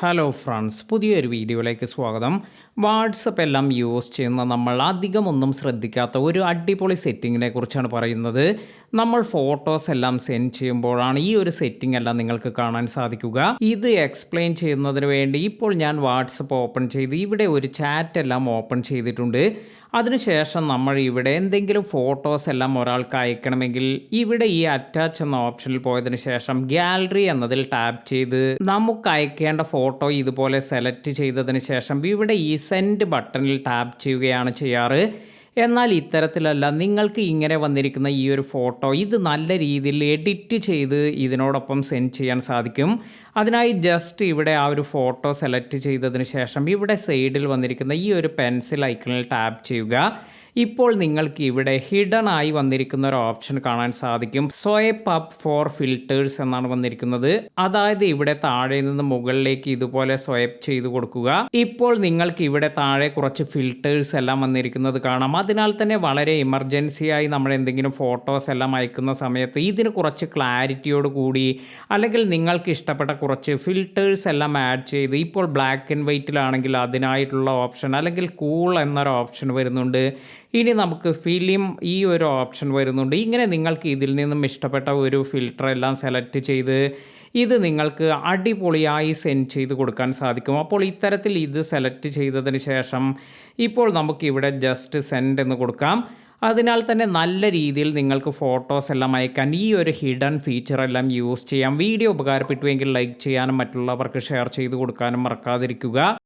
Hello friends, പുതിയൊരു വീഡിയോയിലേക്ക് സ്വാഗതം. വാട്സപ്പ് എല്ലാം യൂസ് ചെയ്യുന്ന നമ്മൾ അധികമൊന്നും ശ്രദ്ധിക്കാത്ത ഒരു അടിപൊളി സെറ്റിങ്ങിനെ കുറിച്ചാണ് പറയുന്നത്. നമ്മൾ ഫോട്ടോസ് എല്ലാം സെൻഡ് ചെയ്യുമ്പോഴാണ് ഈ ഒരു സെറ്റിംഗ് എല്ലാം നിങ്ങൾക്ക് കാണാൻ സാധിക്കുക. ഇത് എക്സ്പ്ലെയിൻ ചെയ്യുന്നതിന് വേണ്ടി ഇപ്പോൾ ഞാൻ വാട്സപ്പ് ഓപ്പൺ ചെയ്ത് ഇവിടെ ഒരു ചാറ്റ് എല്ലാം ഓപ്പൺ ചെയ്തിട്ടുണ്ട്. അതിനുശേഷം നമ്മൾ ഇവിടെ എന്തെങ്കിലും ഫോട്ടോസ് എല്ലാം ഒരാൾക്ക് അയക്കണമെങ്കിൽ ഇവിടെ ഈ അറ്റാച്ച് എന്ന ഓപ്ഷനിൽ പോയതിനു ശേഷം ഗാലറി എന്നതിൽ ടാപ്പ് ചെയ്ത് നമുക്ക് അയക്കേണ്ട ഫോട്ടോ ഇതുപോലെ സെലക്ട് ചെയ്തതിന് ശേഷം ഇവിടെ ഈ സെൻഡ് ബട്ടണിൽ ടാപ്പ് ചെയ്യുകയാണ് ചെയ്യാറ്. എന്നാൽ ഇത്തരത്തിലല്ല, നിങ്ങൾക്ക് ഇങ്ങനെ വന്നിരിക്കുന്ന ഈ ഒരു ഫോട്ടോ ഇത് നല്ല രീതിയിൽ എഡിറ്റ് ചെയ്ത് ഇതിനോടൊപ്പം സെൻഡ് ചെയ്യാൻ സാധിക്കും. അതിനായി ജസ്റ്റ് ഇവിടെ ആ ഒരു ഫോട്ടോ സെലക്ട് ചെയ്തതിന് ശേഷം ഇവിടെ സൈഡിൽ വന്നിരിക്കുന്ന ഈ ഒരു പെൻസിൽ ഐക്കണിൽ ടാപ്പ് ചെയ്യുക. ഇപ്പോൾ നിങ്ങൾക്ക് ഇവിടെ ഹിഡൻ ആയി വന്നിരിക്കുന്ന ഒരു ഓപ്ഷൻ കാണാൻ സാധിക്കും. സ്വൈപ്പ് അപ്പ് ഫോർ ഫിൽറ്റേഴ്സ് എന്നാണ് വന്നിരിക്കുന്നത്. അതായത് ഇവിടെ താഴെ നിന്ന് മുകളിലേക്ക് ഇതുപോലെ സ്വൈപ്പ് ചെയ്ത് കൊടുക്കുക. ഇപ്പോൾ നിങ്ങൾക്ക് ഇവിടെ താഴെ കുറച്ച് ഫിൽറ്റേഴ്സ് എല്ലാം വന്നിരിക്കുന്നത് കാണാം. അതിനാൽ തന്നെ വളരെ എമർജൻസി ആയി നമ്മൾ എന്തെങ്കിലും ഫോട്ടോസ് എല്ലാം അയക്കുന്ന സമയത്ത് ഇതിന് കുറച്ച് ക്ലാരിറ്റിയോട് കൂടി അല്ലെങ്കിൽ നിങ്ങൾക്ക് ഇഷ്ടപ്പെട്ട കുറച്ച് ഫിൽറ്റേഴ്സ് എല്ലാം ആഡ് ചെയ്ത് ഇപ്പോൾ ബ്ലാക്ക് ആൻഡ് വൈറ്റിലാണെങ്കിൽ അതിനായിട്ടുള്ള ഓപ്ഷൻ അല്ലെങ്കിൽ കൂൾ എന്നൊരു ഓപ്ഷൻ വരുന്നുണ്ട്. ഇനി നമുക്ക് ഫിലിം ഈ ഒരു ഓപ്ഷൻ വരുന്നുണ്ട്. ഇങ്ങനെ നിങ്ങൾക്ക് ഇതിൽ നിന്നും ഇഷ്ടപ്പെട്ട ഒരു ഫിൽറ്റർ എല്ലാം സെലക്ട് ചെയ്ത് ഇത് നിങ്ങൾക്ക് അടിപൊളിയായി സെൻഡ് ചെയ്ത് കൊടുക്കാൻ സാധിക്കും. അപ്പോൾ ഇത്തരത്തിൽ ഇത് സെലക്ട് ചെയ്തതിന് ശേഷം ഇപ്പോൾ നമുക്കിവിടെ ജസ്റ്റ് സെൻഡ് എന്ന് കൊടുക്കാം. അതിനാൽ തന്നെ നല്ല രീതിയിൽ നിങ്ങൾക്ക് ഫോട്ടോസ് എല്ലാം അയക്കാൻ ഈ ഒരു ഹിഡൻ ഫീച്ചർ എല്ലാം യൂസ് ചെയ്യാം. വീഡിയോ ഉപകാരപ്പെട്ടുവെങ്കിൽ ലൈക്ക് ചെയ്യാനും മറ്റുള്ളവർക്ക് ഷെയർ ചെയ്ത് കൊടുക്കാനും മറക്കാതിരിക്കുക.